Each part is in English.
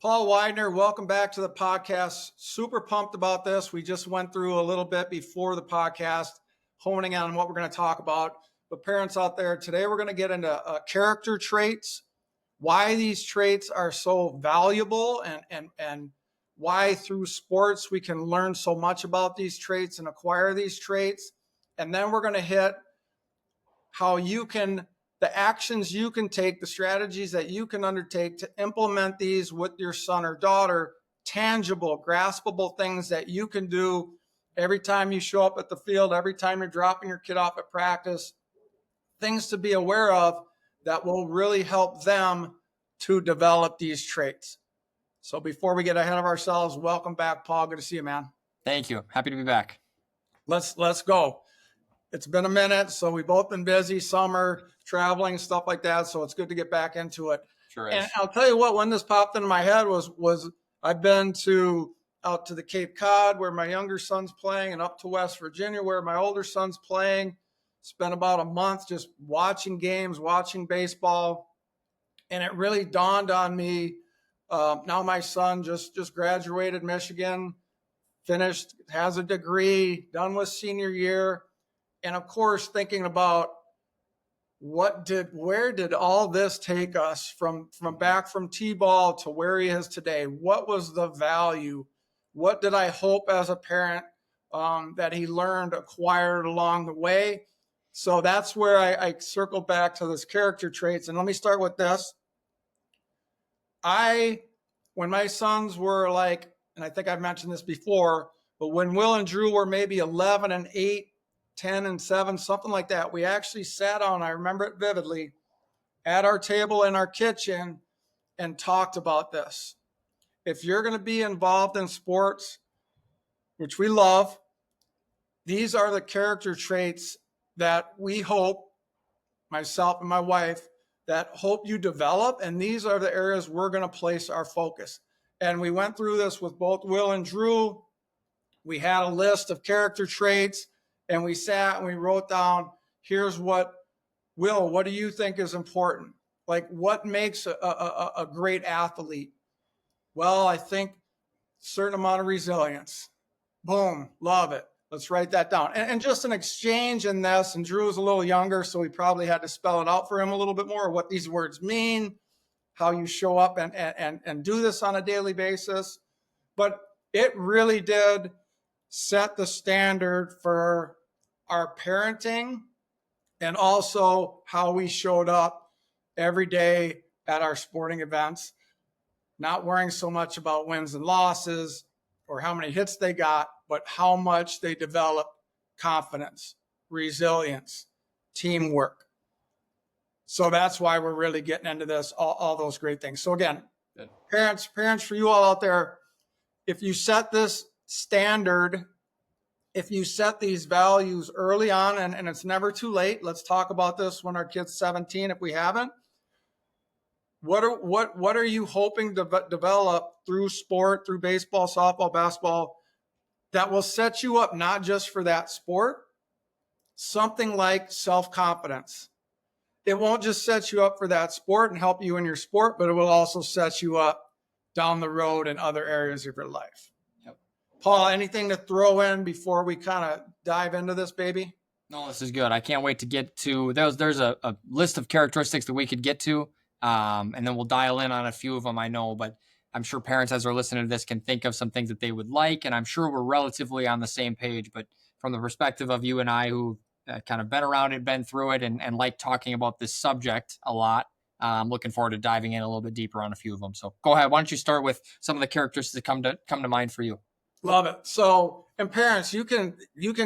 Paul Weidner, welcome back to the podcast. Super pumped about this. We just went through a little bit before the podcast, honing on what we're going to talk about. But parents out there, today we're going to get into character traits, why these traits are so valuable, and why through sports we can learn so much about these traits and acquire these traits. And then we're going to hit how you can the actions you can take, the strategies that you can undertake to implement these with your son or daughter, tangible, graspable things that you can do every time you show up at the field, every time you're dropping your kid off at practice, things to be aware of that will really help them to develop these traits. So before we get ahead of ourselves, welcome back, Paul. Good to see you, man. Thank you. Happy to be back. Let's go. It's been a minute, so we've both been busy, summer, traveling, stuff like that. So it's good to get back into it. Sure is. And I'll tell you what, when this popped into my head was I've been out to the Cape Cod where my younger son's playing, and up to West Virginia where my older son's playing. Spent about a month just watching games, watching baseball, and it really dawned on me. Now my son just graduated Michigan, finished, has a degree, done with senior year. And of course, thinking about where did all this take us from back from T-ball to where he is today? What was the value? What did I hope as a parent that he learned, acquired along the way? So that's where I circle back to this character traits. And let me start with this. When my sons were like, and I think I've mentioned this before, but when Will and Drew were maybe 11 and 8, 10 and 7, something like that, we actually sat on, I remember it vividly, at our table in our kitchen and talked about this. If you're going to be involved in sports, which we love, these are the character traits that we hope, myself and my wife, that hope you develop. And these are the areas we're going to place our focus. And we went through this with both Will and Drew. We had a list of character traits. And we sat and we wrote down, here's what do you think is important? Like, what makes a great athlete? Well, I think certain amount of resilience. Boom, love it. Let's write that down. And just an exchange in this, and Drew was a little younger, so we probably had to spell it out for him a little bit more, what these words mean, how you show up and do this on a daily basis. But it really did set the standard for our parenting and also how we showed up every day at our sporting events, not worrying so much about wins and losses or how many hits they got, but how much they developed confidence, resilience, teamwork. So that's why we're really getting into this, all those great things. So again, good. Parents, for you all out there, if you set this standard, if you set these values early on, and it's never too late, let's talk about this when our kid's 17 if we haven't. What are you hoping to develop through sport, through baseball, softball, basketball, that will set you up not just for that sport, something like self-confidence. It won't just set you up for that sport and help you in your sport, but it will also set you up down the road in other areas of your life. Paul, anything to throw in before we kind of dive into this, baby? No, this is good. I can't wait to get to there's a list of characteristics that we could get to, and then we'll dial in on a few of them, I know, but I'm sure parents as they're listening to this can think of some things that they would like, and I'm sure we're relatively on the same page, but from the perspective of you and I who kind of been around it, been through it, and like talking about this subject a lot, I'm looking forward to diving in a little bit deeper on a few of them. So go ahead. Why don't you start with some of the characteristics that come to mind for you? Love it. So, and parents, you can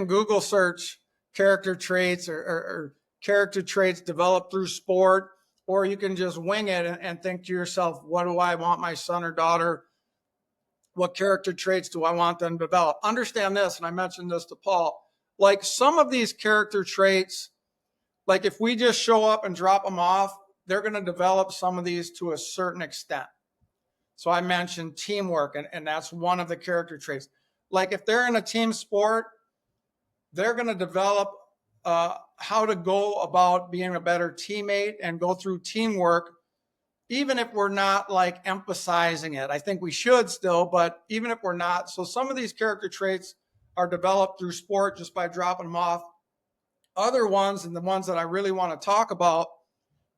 Google search character traits or character traits developed through sport, or you can just wing it and think to yourself, what do I want my son or daughter? What character traits do I want them to develop? Understand this, and I mentioned this to Paul, like some of these character traits, like if we just show up and drop them off, they're going to develop some of these to a certain extent. So I mentioned teamwork, and that's one of the character traits. Like if they're in a team sport, they're going to develop how to go about being a better teammate and go through teamwork even if we're not like emphasizing it. I think we should still, but even if we're not. So some of these character traits are developed through sport just by dropping them off. Other ones, and the ones that I really want to talk about,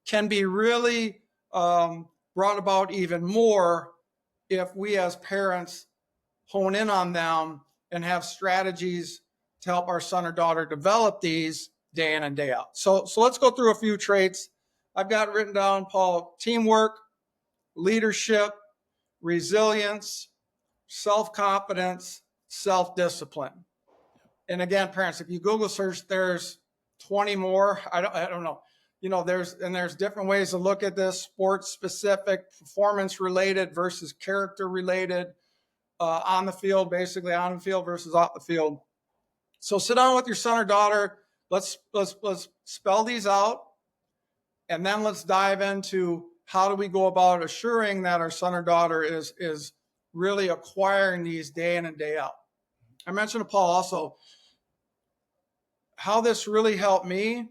can be really brought about even more if we as parents hone in on them and have strategies to help our son or daughter develop these day in and day out. So let's go through a few traits I've got written down, Paul: teamwork, leadership, resilience, self-confidence, self-discipline. And again, parents, if you Google search, there's 20 more. I don't know. There's different ways to look at this: sports specific, performance related versus character related, on the field, basically on the field versus off the field. So sit down with your son or daughter. Let's spell these out, and then let's dive into how do we go about assuring that our son or daughter is really acquiring these day in and day out. I mentioned to Paul also how this really helped me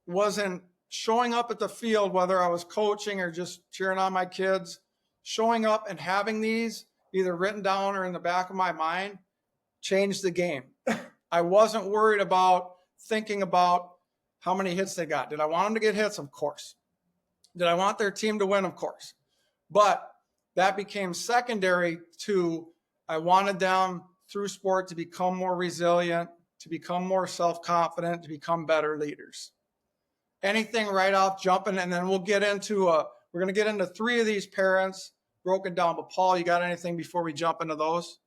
wasn't showing up at the field, whether I was coaching or just cheering on my kids, showing up and having these either written down or in the back of my mind changed the game. I wasn't worried about thinking about how many hits they got. Did I want them to get hits? Of course. Did I want their team to win? Of course. But that became secondary to, I wanted them through sport to become more resilient, to become more self-confident, to become better leaders. Anything right off jumping, and then we're going to get into 3 of these parents broken down. But Paul, you got anything before we jump into those?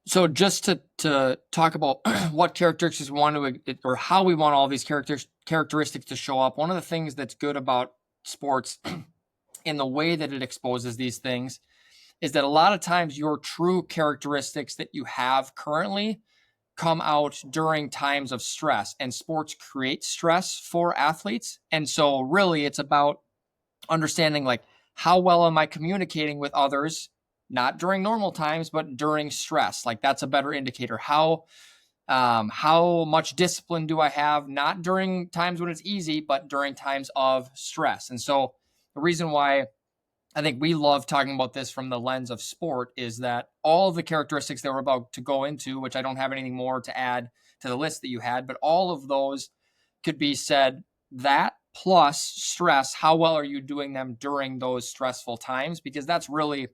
So just to talk about what characteristics we want to, or how we want all these characteristics to show up. One of the things that's good about sports in the way that it exposes these things is that a lot of times your true characteristics that you have currently come out during times of stress, and sports create stress for athletes. And so really it's about understanding, like, how well am I communicating with others, not during normal times, but during stress? Like, that's a better indicator. How much discipline do I have, not during times when it's easy, but during times of stress? And so the reason why I think we love talking about this from the lens of sport is that all of the characteristics that we're about to go into, which I don't have anything more to add to the list that you had, but all of those could be said that plus stress. How well are you doing them during those stressful times? Because that's really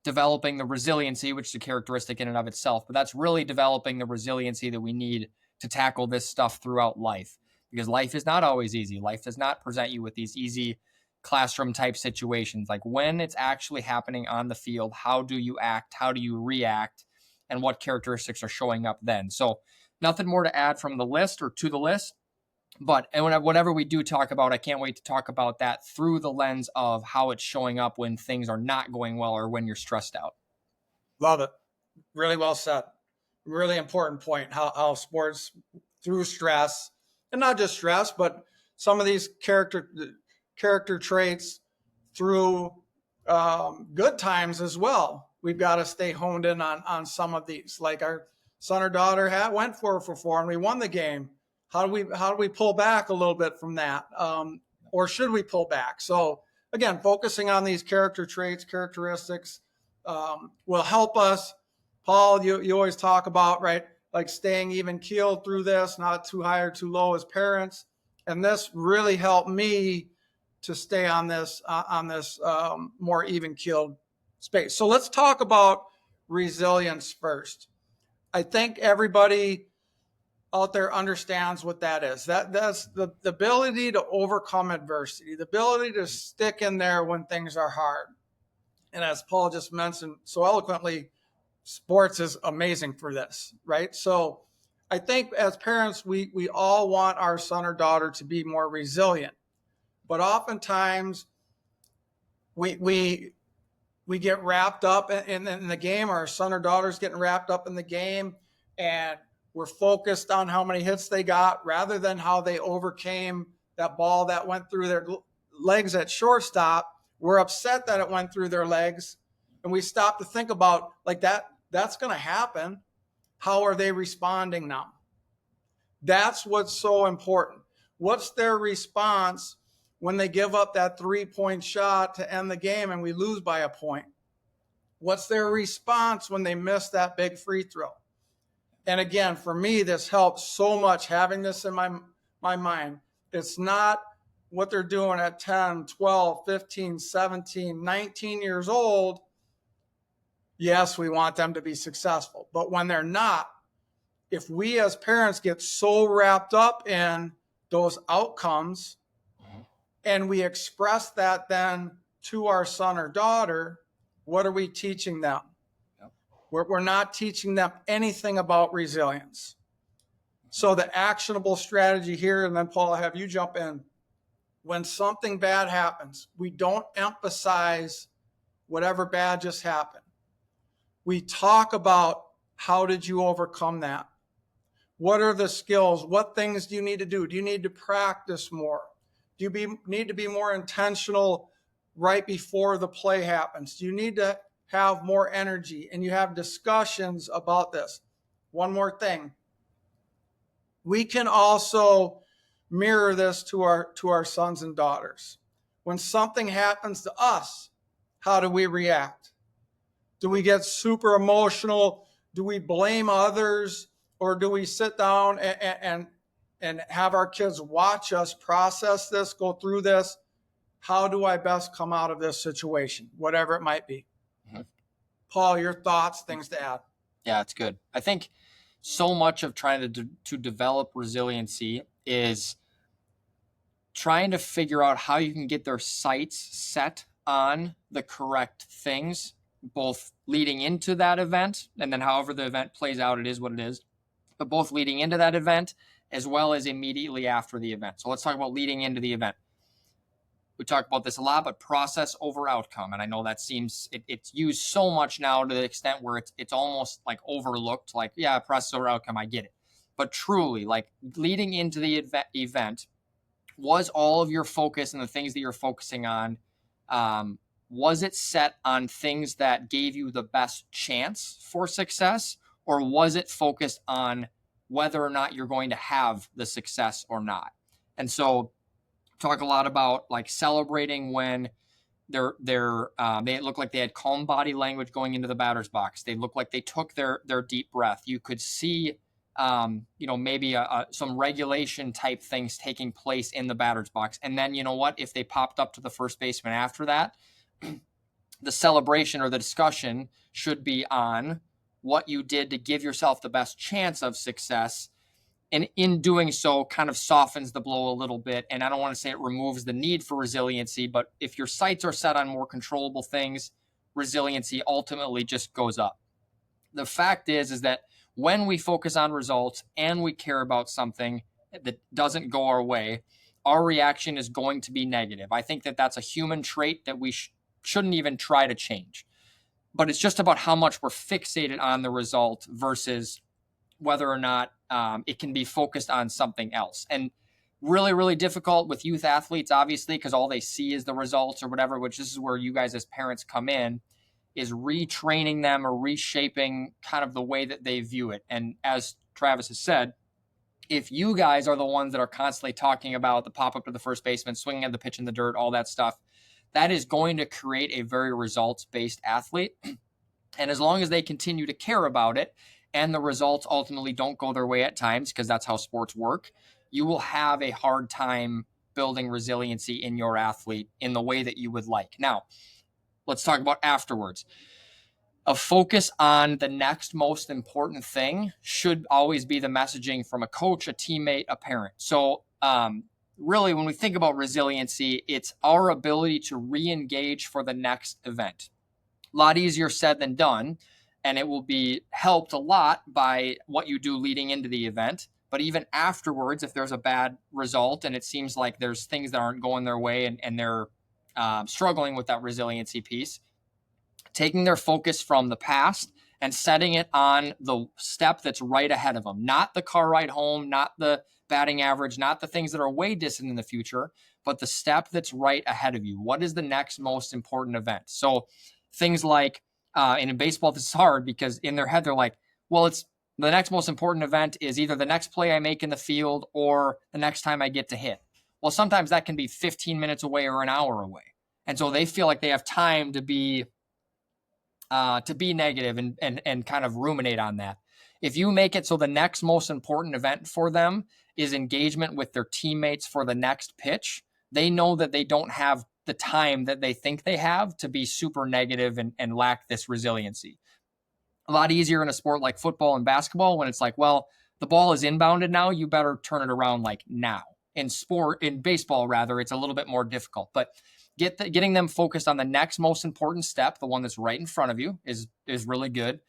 developing the resiliency, which is a characteristic in and of itself, but that's really developing the resiliency that we need to tackle this stuff throughout life, because life is not always easy. Life does not present you with these easy classroom type situations. Like, when it's actually happening on the field, how do you act? How do you react? And what characteristics are showing up then? So nothing more to add from the list or to the list. But whatever we do talk about, I can't wait to talk about that through the lens of how it's showing up when things are not going well or when you're stressed out. Love it. Really well said. Really important point, how sports through stress, and not just stress, but some of these character traits through good times as well. We've got to stay honed in on some of these. Like, our son or daughter went 4 for 4 and we won the game. How do we pull back a little bit from that? Or should we pull back? So again, focusing on these characteristics will help us. Paul, you always talk about, right, like staying even keeled through this, not too high or too low as parents. And this really helped me to stay on this more even keeled space. So let's talk about resilience first. I think everybody out there understands what that is. That's the ability to overcome adversity, the ability to stick in there when things are hard. And as Paul just mentioned so eloquently, sports is amazing for this, right? So I think as parents, we all want our son or daughter to be more resilient, but oftentimes we get wrapped up in the game. Our son or daughter's getting wrapped up in the game, and we're focused on how many hits they got rather than how they overcame that ball that went through their legs at shortstop. We're upset that it went through their legs, and we stop to think about, like, that's going to happen. How are they responding now? That's what's so important. What's their response when they give up that 3-point shot to end the game and we lose by a point? What's their response when they miss that big free throw? And again, for me, this helps so much having this in my mind. It's not what they're doing at 10, 12, 15, 17, 19 years old. Yes, we want them to be successful. But when they're not, if we as parents get so wrapped up in those outcomes and we express that then to our son or daughter, what are we teaching them? Yep. We're not teaching them anything about resilience. So the actionable strategy here, and then Paul, I'll have you jump in. When something bad happens, we don't emphasize whatever bad just happened. We talk about, how did you overcome that? What are the skills? What things do you need to do? Do you need to practice more? Do you need to be more intentional right before the play happens? Do you need to have more energy? And you have discussions about this. One more thing. We can also mirror this to our sons and daughters. When something happens to us, how do we react? Do we get super emotional? Do we blame others? Or do we sit down and have our kids watch us process this, go through this? How do I best come out of this situation, whatever it might be? Mm-hmm. Paul, your thoughts, things to add? Yeah, it's good. I think so much of trying to develop resiliency is trying to figure out how you can get their sights set on the correct things, both leading into that event, and then however the event plays out, it is what it is, but both leading into that event as well as immediately after the event. So let's talk about leading into the event. We talk about this a lot, but process over outcome. And I know that seems, it's used so much now to the extent where it's almost like overlooked, like, yeah, process over outcome, I get it. But truly, like, leading into the event, was all of your focus and the things that you're focusing on, was it set on things that gave you the best chance for success? Or was it focused on whether or not you're going to have the success or not? And so talk a lot about like celebrating when they look like they had calm body language going into the batter's box. They look like they took their deep breath. You could see, maybe some regulation type things taking place in the batter's box. And then, you know what, if they popped up to the first baseman after that, the celebration or the discussion should be on what you did to give yourself the best chance of success. And in doing so, kind of softens the blow a little bit. And I don't want to say it removes the need for resiliency, but if your sights are set on more controllable things, resiliency ultimately just goes up. The fact is that when we focus on results and we care about something that doesn't go our way, our reaction is going to be negative. I think that that's a human trait that we shouldn't even try to change. But it's just about how much we're fixated on the result versus whether or not it can be focused on something else. And really, really difficult with youth athletes, obviously, because all they see is the results or whatever, which this is where you guys as parents come in, is retraining them or reshaping kind of the way that they view it. And as Travis has said, if you guys are the ones that are constantly talking about the pop up to the first baseman, swinging at the pitch in the dirt, all that stuff, that is going to create a very results-based athlete. And as long as they continue to care about it and the results ultimately don't go their way at times, because that's how sports work, you will have a hard time building resiliency in your athlete in the way that you would like. Now, let's talk about afterwards. A focus on the next most important thing should always be the messaging from a coach, a teammate, a parent. So, really, when we think about resiliency, it's our ability to re-engage for the next event. A lot easier said than done, and it will be helped a lot by what you do leading into the event. But even afterwards, if there's a bad result and it seems like there's things that aren't going their way and they're struggling with that resiliency piece, taking their focus from the past and setting it on the step that's right ahead of them, not the car ride home, not the batting average, not the things that are way distant in the future, but the step that's right ahead of you. What is the next most important event? So things like, and in baseball, this is hard because in their head, they're like, well, it's the next most important event is either the next play I make in the field or the next time I get to hit. Well, sometimes that can be 15 minutes away or an hour away. And so they feel like they have time to be negative and kind of ruminate on that. If you make it so the next most important event for them is engagement with their teammates for the next pitch, they know that they don't have the time that they think they have to be super negative and lack this resiliency. A lot easier in a sport like football and basketball when it's like, well, the ball is inbounded now, you better turn it around like now. In baseball rather, it's a little bit more difficult, but getting them focused on the next most important step, the one that's right in front of you, is really good.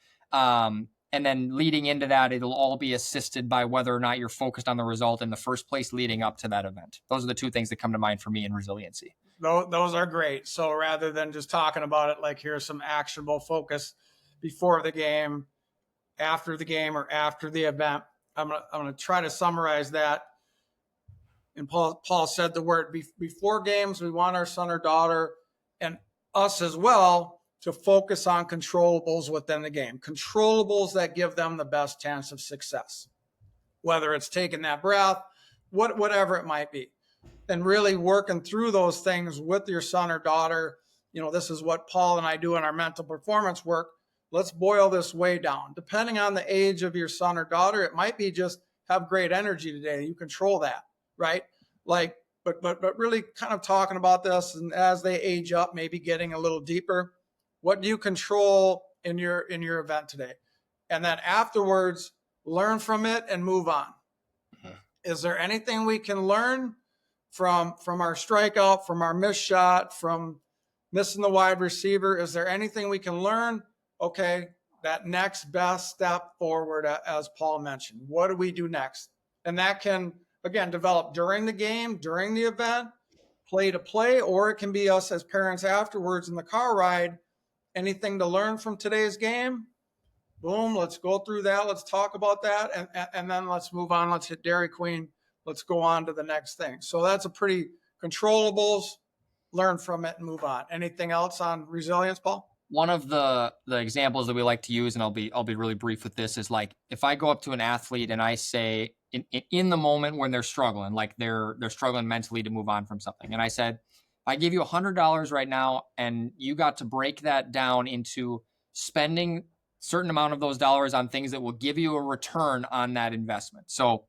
And then leading into that, it'll all be assisted by whether or not you're focused on the result in the first place leading up to that event. Those are the two things that come to mind for me in resiliency. Those are great. So rather than just talking about it, like here's some actionable focus before the game, after the game, or after the event, I'm gonna try to summarize that. And Paul said the word before games, we want our son or daughter and us as well to focus on controllables within the game, controllables that give them the best chance of success, whether it's taking that breath, whatever it might be, and really working through those things with your son or daughter. This is what Paul and I do in our mental performance work. Let's boil this way down. Depending on the age of your son or daughter, it might be just have great energy today. You control that, right? But really kind of talking about this, and as they age up, maybe getting a little deeper. What do you control in your event today? And then afterwards, learn from it and move on. Mm-hmm. Is there anything we can learn from our strikeout, from our missed shot, from missing the wide receiver? Is there anything we can learn? Okay, that next best step forward, as Paul mentioned. What do we do next? And that can, again, develop during the game, during the event, play to play, or it can be us as parents afterwards in the car ride. Anything to learn from today's game? Boom, let's go through that. Let's talk about that. And then let's move on. Let's hit Dairy Queen. Let's go on to the next thing. So that's a pretty controllables, learn from it and move on. Anything else on resilience, Paul? One of the examples that we like to use, and I'll be really brief with this, is like if I go up to an athlete and I say in the moment when they're struggling, like they're struggling mentally to move on from something, and I said, I give you $100 right now, and you got to break that down into spending a certain amount of those dollars on things that will give you a return on that investment. So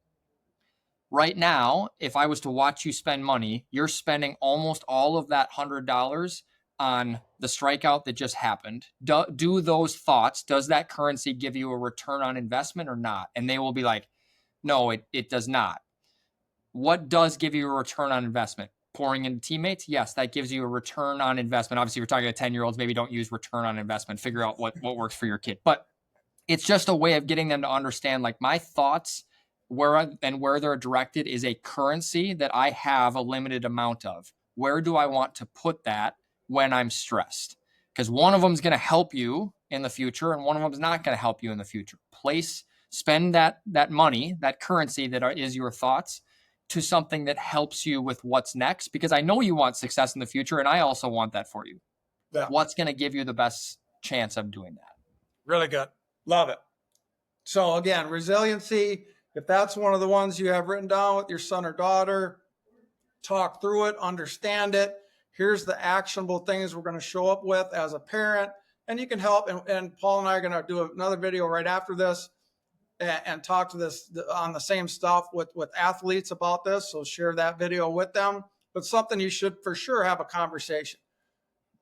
right now, if I was to watch you spend money, you're spending almost all of that $100 on the strikeout that just happened. Do those thoughts, does that currency give you a return on investment or not? And they will be like, no, it does not. What does give you a return on investment? Pouring into teammates? Yes, that gives you a return on investment. Obviously, if you're talking to 10-year-olds, maybe don't use return on investment. Figure out what works for your kid. But it's just a way of getting them to understand, like, my thoughts where they're directed is a currency that I have a limited amount of. Where do I want to put that when I'm stressed? Because one of them is going to help you in the future, and one of them is not going to help you in the future. Spend that money, that currency that is your thoughts, to something that helps you with what's next, because I know you want success in the future, and I also want that for you. Yeah. What's going to give you the best chance of doing that? Really good. Love it. So again, resiliency, if that's one of the ones you have written down with your son or daughter, talk through it, understand it. Here's the actionable things we're going to show up with as a parent, and you can help. And Paul and I are going to do another video right after this and talk to this on the same stuff with athletes about this. So share that video with them. But something you should for sure have a conversation.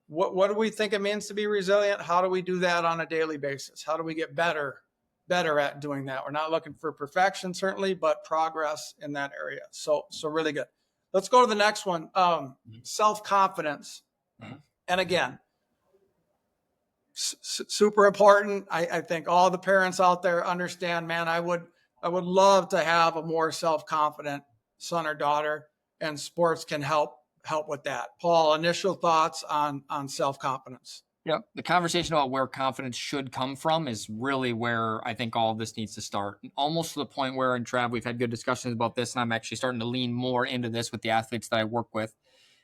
What do we think it means to be resilient? How do we do that on a daily basis? How do we get better at doing that? We're not looking for perfection, certainly, but progress in that area. So really good. Let's go to the next one. Self-confidence. Mm-hmm. And again, super important. I think all the parents out there understand, man, I would love to have a more self-confident son or daughter, and sports can help with that. Paul, initial thoughts on self-confidence? Yeah, the conversation about where confidence should come from is really where I think all of this needs to start. Almost to the point where, in Trav, we've had good discussions about this, and I'm actually starting to lean more into this with the athletes that I work with,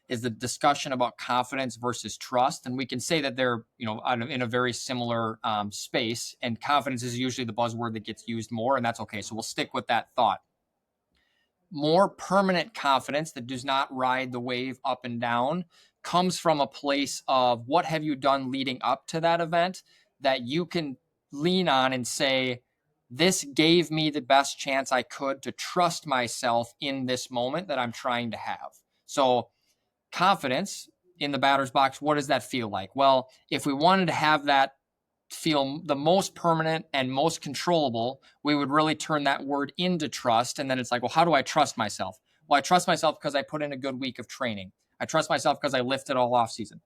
is the discussion about confidence versus trust. And we can say that they're, in a very similar space, and confidence is usually the buzzword that gets used more, and that's okay. So we'll stick with that thought. more permanent confidence that does not ride the wave up and down comes from a place of what have you done leading up to that event that you can lean on and say, this gave me the best chance I could to trust myself in this moment that I'm trying to have. So confidence in the batter's box, what does that feel like? Well, if we wanted to have that feel the most permanent and most controllable, we would really turn that word into trust. And then it's like, well, how do I trust myself? Well, I trust myself because I put in a good week of training. I trust myself because I lifted all off season.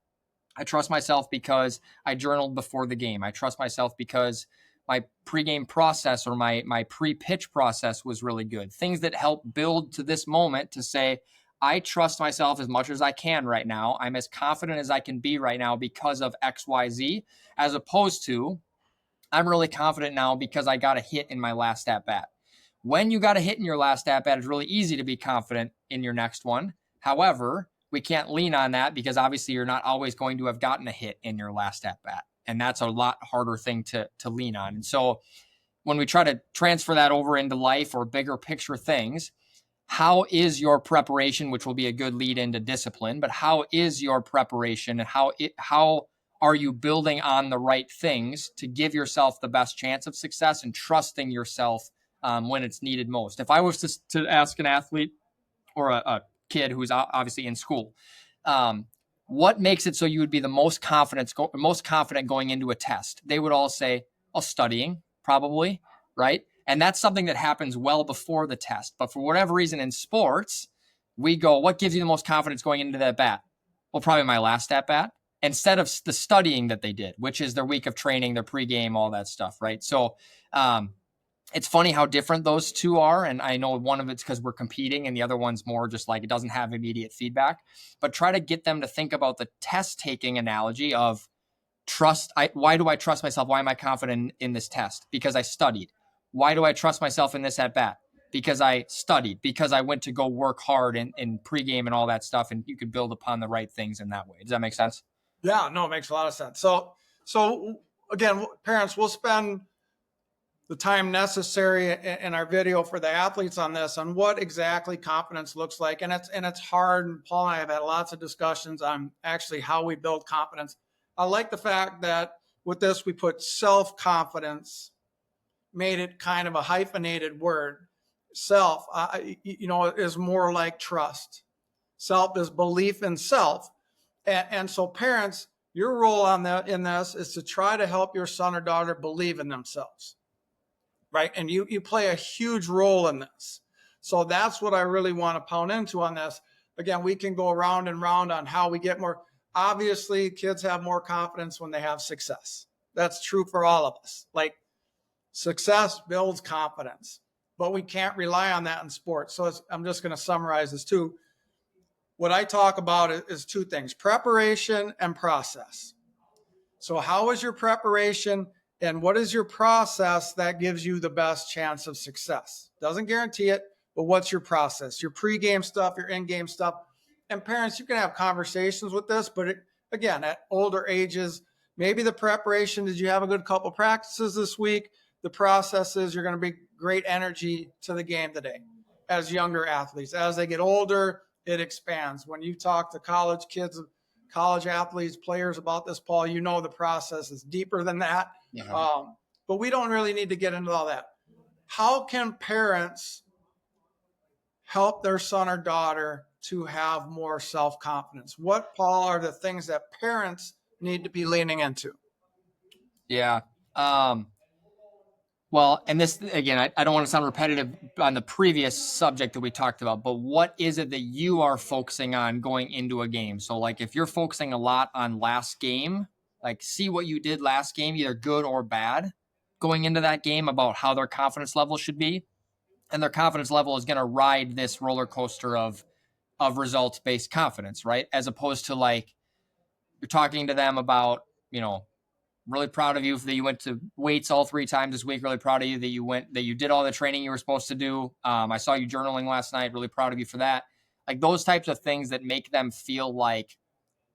I trust myself because I journaled before the game. I trust myself because my pregame process or my pre-pitch process was really good. Things that help build to this moment to say, I trust myself as much as I can right now. I'm as confident as I can be right now because of XYZ, as opposed to I'm really confident now because I got a hit in my last at bat. When you got a hit in your last at bat, it's really easy to be confident in your next one. However, we can't lean on that because obviously you're not always going to have gotten a hit in your last at bat. And that's a lot harder thing to lean on. And so when we try to transfer that over into life or bigger picture things, how is your preparation, which will be a good lead into discipline, but how is your preparation and how are you building on the right things to give yourself the best chance of success and trusting yourself when it's needed most? If I was to ask an athlete or a kid who's obviously in school, what makes it so you would be the most confident going into a test? They would all say, "Oh, studying, probably," right? And that's something that happens well before the test. But for whatever reason in sports, we go, what gives you the most confidence going into that bat? Well, probably my last at bat, instead of the studying that they did, which is their week of training, their pregame, all that stuff, right? So it's funny how different those two are. And I know one of it's because we're competing and the other one's more just like it doesn't have immediate feedback. But try to get them to think about the test taking analogy of trust. Why do I trust myself? Why am I confident in this test? Because I studied. Why do I trust myself in this at bat? Because I studied, because I went to go work hard in pregame and all that stuff. And you could build upon the right things in that way. Does that make sense? Yeah, no, it makes a lot of sense. So again, parents, we'll spend the time necessary in our video for the athletes on this, on what exactly confidence looks like. And it's hard. And Paul and I have had lots of discussions on actually how we build confidence. I like the fact that with this, we put self-confidence, made it kind of a hyphenated word. Self, is more like trust. Self is belief in self. And so parents, your role in this is to try to help your son or daughter believe in themselves. Right. And you play a huge role in this. So that's what I really want to pound into on this. Again, we can go around and round on how we get more. Obviously, kids have more confidence when they have success. That's true for all of us. Like success builds confidence, but we can't rely on that in sports. So I'm just going to summarize this too. What I talk about is two things: preparation and process. So how is your preparation and what is your process that gives you the best chance of success? Doesn't guarantee it, but what's your process? Your pregame stuff, your in-game stuff. And parents, you can have conversations with this, but again, at older ages, maybe the preparation, did you have a good couple practices this week? The process is you're going to bring great energy to the game today. As younger athletes, as they get older, it expands. When you talk to college kids, college athletes, players about this, Paul, you know the process is deeper than that. Yeah. But we don't really need to get into all that. How can parents help their son or daughter to have more self-confidence? What, Paul, are the things that parents need to be leaning into? Yeah. Well, and this, again, I don't want to sound repetitive on the previous subject that we talked about, but what is it that you are focusing on going into a game? So like if you're focusing a lot on last game, like see what you did last game, either good or bad, going into that game about how their confidence level should be. And their confidence level is going to ride this roller coaster of results-based confidence, right? As opposed to like you're talking to them about, really proud of you that you went to weights all 3 times this week. Really proud of you that you did all the training you were supposed to do. I saw you journaling last night. Really proud of you for that. Like those types of things that make them feel like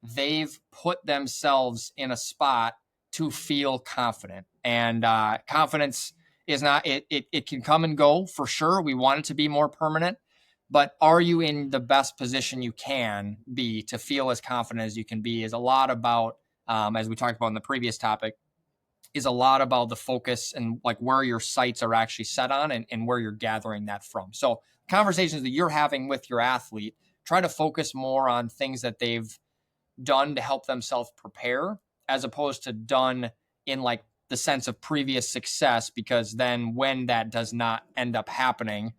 they've put themselves in a spot to feel confident. And confidence is not, it can come and go for sure. We want it to be more permanent, but are you in the best position you can be to feel as confident as you can be is a lot about, as we talked about in the previous topic, is a lot about the focus and like where your sights are actually set on and where you're gathering that from. So conversations that you're having with your athlete, try to focus more on things that they've done to help themselves prepare as opposed to done in like the sense of previous success, because then when that does not end up happening,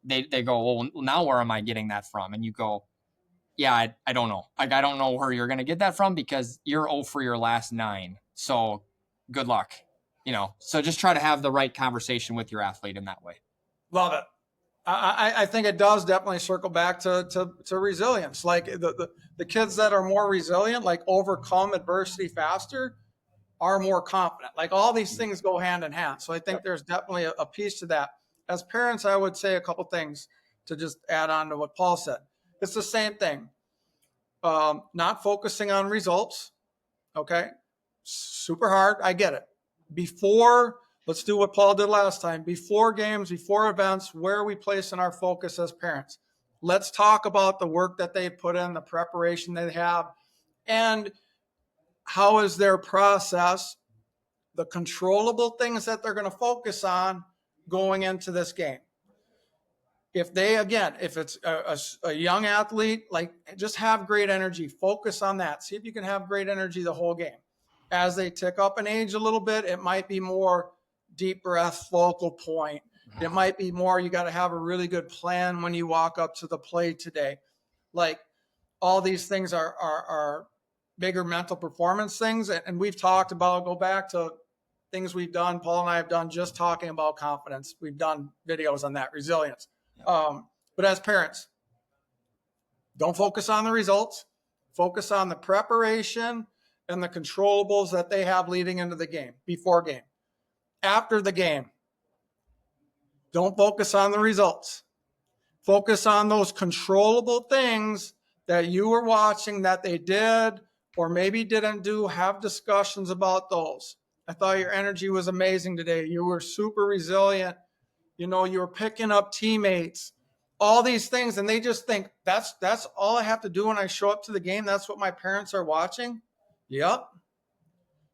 they go, well, now where am I getting that from? And you go, yeah, I don't know. Like, I don't know where you're going to get that from because you're 0 for your last 9. So good luck, so just try to have the right conversation with your athlete in that way. Love it. I think it does definitely circle back to resilience. Like the kids that are more resilient, like overcome adversity faster, are more confident. Like all these things go hand in hand. So I think there's definitely a piece to that. As parents, I would say a couple things to just add on to what Paul said. It's the same thing. Not focusing on results. Okay. Super hard. I get it. Let's do what Paul did last time. Before games, before events, where are we placing our focus as parents? Let's talk about the work that they put in, the preparation they have, and how is their process, the controllable things that they're going to focus on going into this game. If it's a young athlete, like just have great energy, focus on that. See if you can have great energy the whole game. As they tick up in age a little bit, it might be more deep breath, focal point. It might be more, you got to have a really good plan when you walk up to the plate today. Like all these things are bigger mental performance things. And we've talked about, go back to things we've done. Paul and I have done just talking about confidence. We've done videos on that, resilience. But as parents, don't focus on the results. Focus on the preparation and the controllables that they have leading into the game, before game. After the game, don't focus on the results. Focus on those controllable things that you were watching that they did or maybe didn't do. Have discussions about those. I thought your energy was amazing today. You were super resilient. You were picking up teammates, all these things. And they just think that's all I have to do when I show up to the game. That's what my parents are watching. Yep.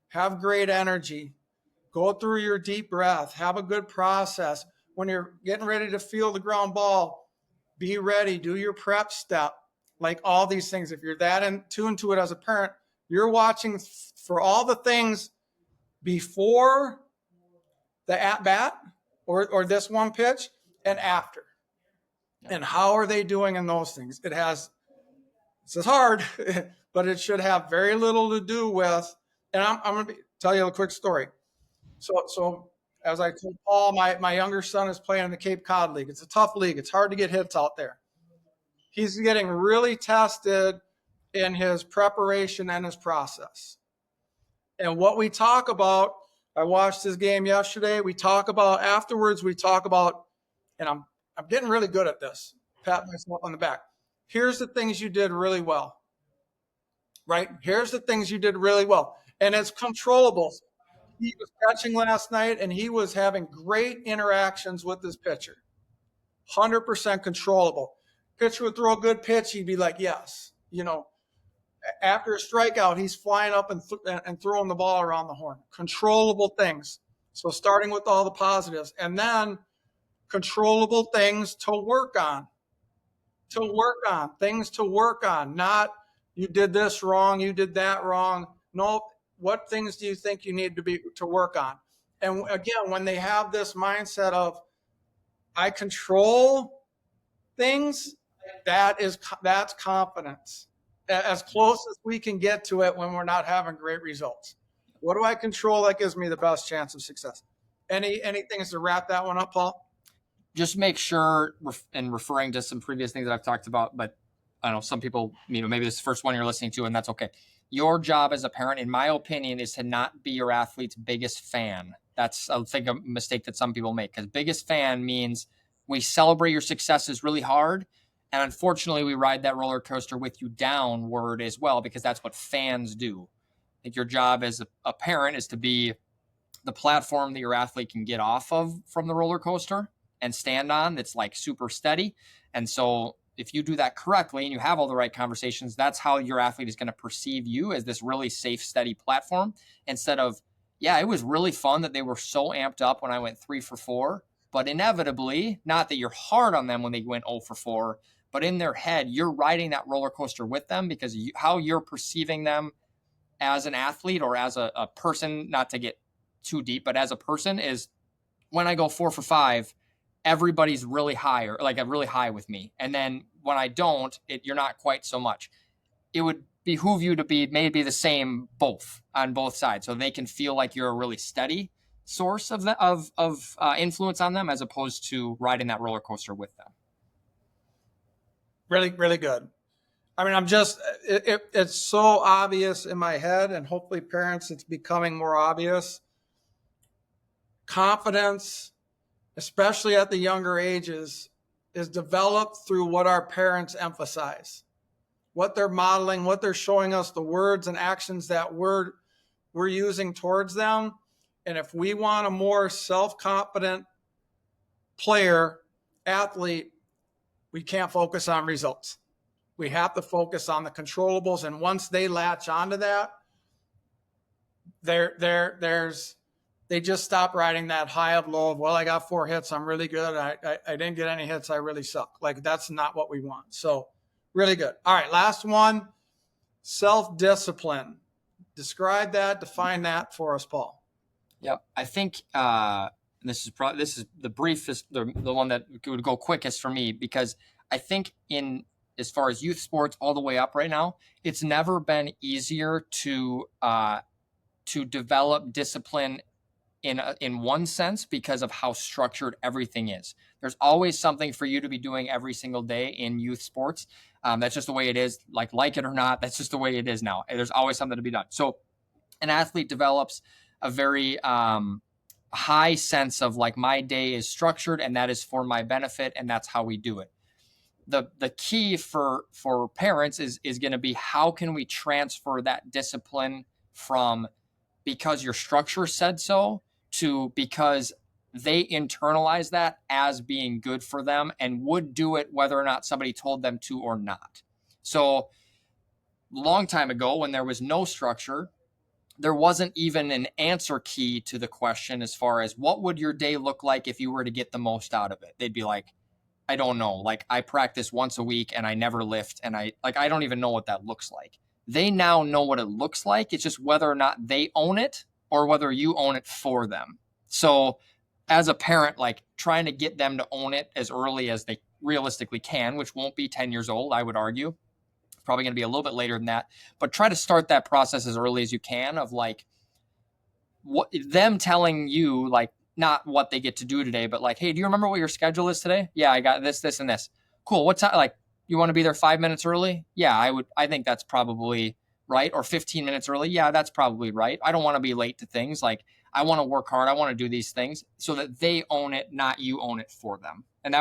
Have great energy. Go through your deep breath. Have a good process. When you're getting ready to field the ground ball, be ready. Do your prep step. Like all these things. If you're that in tune to it as a parent, you're watching for all the things before the at bat or this one pitch and after. And how are they doing in those things? This is hard, but it should have very little to do with, and I'm going to tell you a quick story. So as I told Paul, my younger son is playing in the Cape Cod League. It's a tough league. It's hard to get hits out there. He's getting really tested in his preparation and his process. And what we talk about, I watched his game yesterday. Afterwards, and I'm getting really good at this. Pat myself on the back. Here's the things you did really well. Right? Here's the things you did really well. And it's controllable. He was catching last night, and he was having great interactions with his pitcher. 100% controllable. Pitcher would throw a good pitch. He'd be like, yes. After a strikeout, he's flying up and throwing the ball around the horn. Controllable things. So starting with all the positives. And then controllable things to work on. Things to work on. Not, you did this wrong, you did that wrong. No, what things do you think you need to work on? And again, when they have this mindset of, I control things, that's confidence. As close as we can get to it when we're not having great results. What do I control that gives me the best chance of success? Any things to wrap that one up, Paul? Just make sure, and referring to some previous things that I've talked about, but I don't know, some people, maybe this is the first one you're listening to, and that's okay. Your job as a parent, in my opinion, is to not be your athlete's biggest fan. That's, I think, a mistake that some people make, because biggest fan means we celebrate your successes really hard, and unfortunately, we ride that roller coaster with you downward as well, because that's what fans do. I think your job as a parent is to be the platform that your athlete can get off of from the roller coaster, and stand on that's like super steady. And so if you do that correctly and you have all the right conversations, that's how your athlete is going to perceive you, as this really safe, steady platform, instead of, yeah, it was really fun that they were so amped up when I went 3 for 4, but inevitably, not that you're hard on them when they went 0 for 4, but in their head, you're riding that roller coaster with them, because how you're perceiving them as an athlete or as a person, not to get too deep, but as a person, is when I go 4 for 5, everybody's really high, or like really high with me. And then when I don't, you're not quite so much. It would behoove you to be maybe the same on both sides, so they can feel like you're a really steady source of influence on them, as opposed to riding that roller coaster with them. Really, really good. I mean, it's so obvious in my head, and hopefully parents, it's becoming more obvious. Confidence, especially at the younger ages, is developed through what our parents emphasize, what they're modeling, what they're showing us, the words and actions that we're using towards them. And if we want a more self-confident player, athlete, we can't focus on results. We have to focus on the controllables. And once they latch onto that, they just stop riding that high of low of, well, I got 4 hits, I'm really good. I didn't get any hits, I really suck. Like, that's not what we want. So really good. All right, last one, self-discipline. Describe that, define that for us, Paul. Yep. I think this is the briefest, the one that would go quickest for me, because I think as far as youth sports all the way up right now, it's never been easier to develop discipline in one sense, because of how structured everything is. There's always something for you to be doing every single day in youth sports. That's just the way it is, like it or not. That's just the way it is now. There's always something to be done. So an athlete develops a very high sense of, like, my day is structured and that is for my benefit, and that's how we do it. The key for parents is going to be, how can we transfer that discipline from because your structure said so to because they internalize that as being good for them and would do it whether or not somebody told them to or not. So long time ago, when there was no structure, there wasn't even an answer key to the question as far as what would your day look like if you were to get the most out of it. They'd be like, I don't know. Like, I practice once a week and I never lift, and I don't even know what that looks like. They now know what it looks like. It's just whether or not they own it or whether you own it for them. So as a parent, like, trying to get them to own it as early as they realistically can, which won't be 10 years old, I would argue. It's probably going to be a little bit later than that, but try to start that process as early as you can, of like what them telling you, like, not what they get to do today, but like, hey, do you remember what your schedule is today? Yeah, I got this, this, and this. Cool. What time? Like, you want to be there 5 minutes early? Yeah, I think that's probably right. Or 15 minutes early. Yeah, that's probably right. I don't want to be late to things. Like, I want to work hard. I want to do these things so that they own it, not you own it for them. And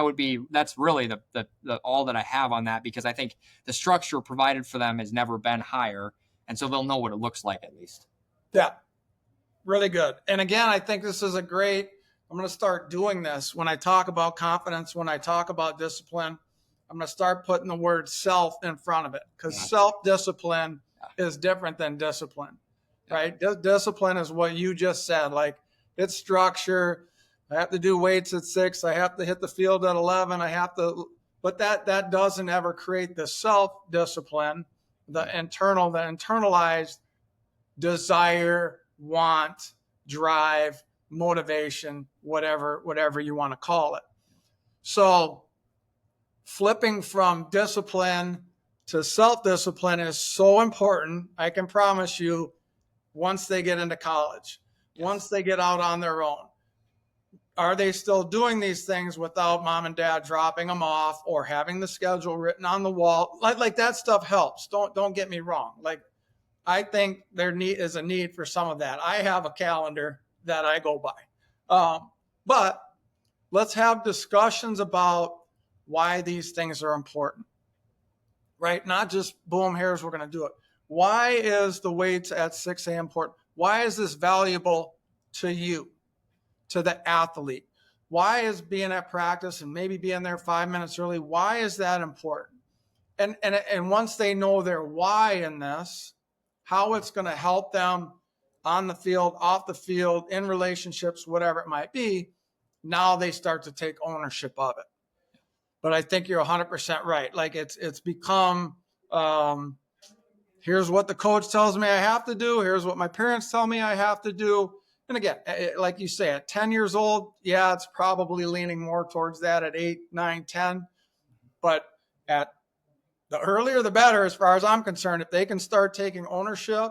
that's really the all that I have on that, because I think the structure provided for them has never been higher. And so they'll know what it looks like, at least. Yeah. Really good. And again, I think this is I'm going to start doing this when I talk about confidence, when I talk about discipline. I'm going to start putting the word self in front of it, because self-discipline is different than discipline, right? Discipline is what you just said. Like, it's structure. I have to do weights at 6. I have to hit the field at 11. But that doesn't ever create the self-discipline, the internalized desire, want, drive, motivation, whatever you want to call it. So flipping from discipline to self-discipline is so important. I can promise you, once they get into college, once they get out on their own, are they still doing these things without mom and dad dropping them off or having the schedule written on the wall? Like that stuff helps. Don't get me wrong. Like, I think there is a need for some of that. I have a calendar that I go by. But let's have discussions about why these things are important, right? Not just, boom, here's, we're going to do it. Why is the weights at 6 a.m. important? Why is this valuable to you, to the athlete? why is being at practice and maybe being there 5 minutes early, why is that important? And once they know their why in this, how it's going to help them on the field, off the field, in relationships, whatever it might be, now they start to take ownership of it. But I think you're 100% right. Like it's become, here's what the coach tells me I have to do. Here's what my parents tell me I have to do. And again, like you say, at 10 years old, yeah, it's probably leaning more towards that at 8, 9, 10. But at the earlier, the better, as far as I'm concerned, if they can start taking ownership.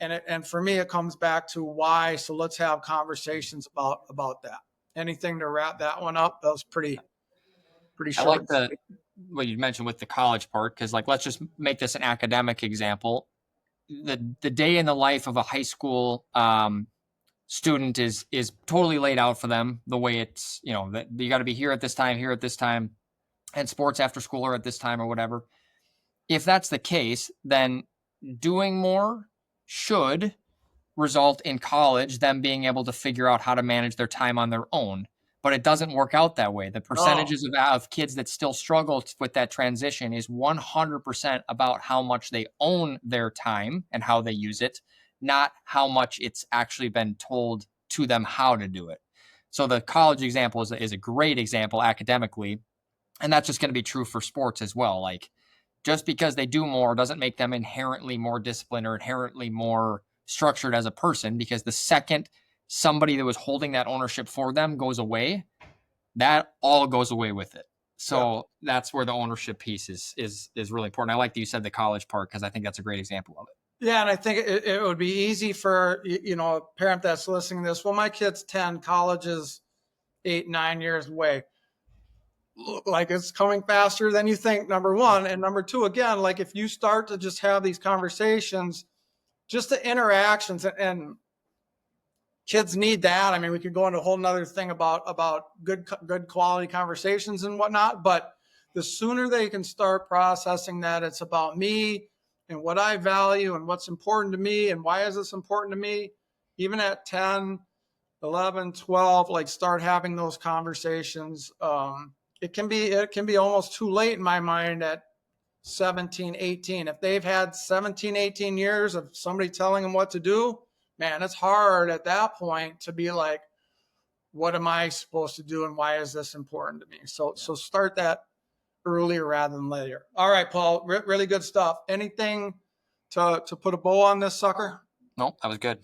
And for me, it comes back to why. So let's have conversations about that. Anything to wrap that one up? That was pretty I short like and sweet. what you mentioned with the college part, because like let's just make this an academic example. The day in the life of a high school student is totally laid out for them the way it's, that you got to be here at this time, and sports after school are at this time or whatever. If that's the case, then doing more should result in college them being able to figure out how to manage their time on their own. But it doesn't work out that way. The percentages of kids that still struggle with that transition is 100% about how much they own their time and how they use it, not how much it's actually been told to them how to do it. So the college example is a great example academically. And that's just going to be true for sports as well. Like, just because they do more doesn't make them inherently more disciplined or inherently more structured as a person, because the second somebody that was holding that ownership for them goes away, that all goes away with it. So that's where the ownership piece is really important. I like that you said the college part, because I think that's a great example of it. Yeah, and I think it would be easy for a parent that's listening to this. Well, my kid's 10, college is 8, 9 years away. Like it's coming faster than you think, number one. And number two, again, like if you start to just have these conversations, just the interactions, and kids need that. I mean, we could go into a whole nother thing about good quality conversations and whatnot, but the sooner they can start processing that it's about me and what I value and what's important to me and why is this important to me, even at 10, 11, 12, like start having those conversations. It can be almost too late in my mind at 17, 18. If they've had 17, 18 years of somebody telling them what to do, man, it's hard at that point to be like, what am I supposed to do and why is this important to me? So start that earlier rather than later. All right, Paul, really good stuff. Anything to put a bow on this sucker? No, that was good.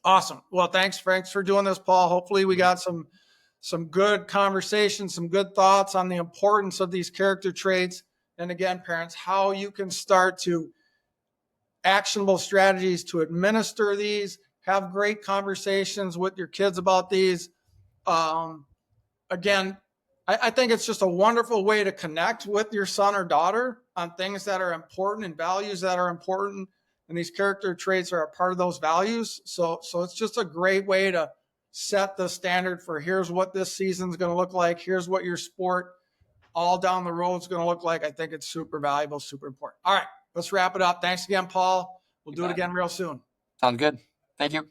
Awesome. Well, thanks for doing this, Paul. Hopefully we got some good conversation, some good thoughts on the importance of these character traits. And again, parents, how you can start to actionable strategies to administer these, have great conversations with your kids about these. Again, I think it's just a wonderful way to connect with your son or daughter on things that are important and values that are important. And these character traits are a part of those values. So it's just a great way to set the standard for here's what this season's going to look like. Here's what your sport all down the road is going to look like. I think it's super valuable, super important. All right, let's wrap it up. Thanks again, Paul. We'll do it again real soon. Sounds good. Thank you.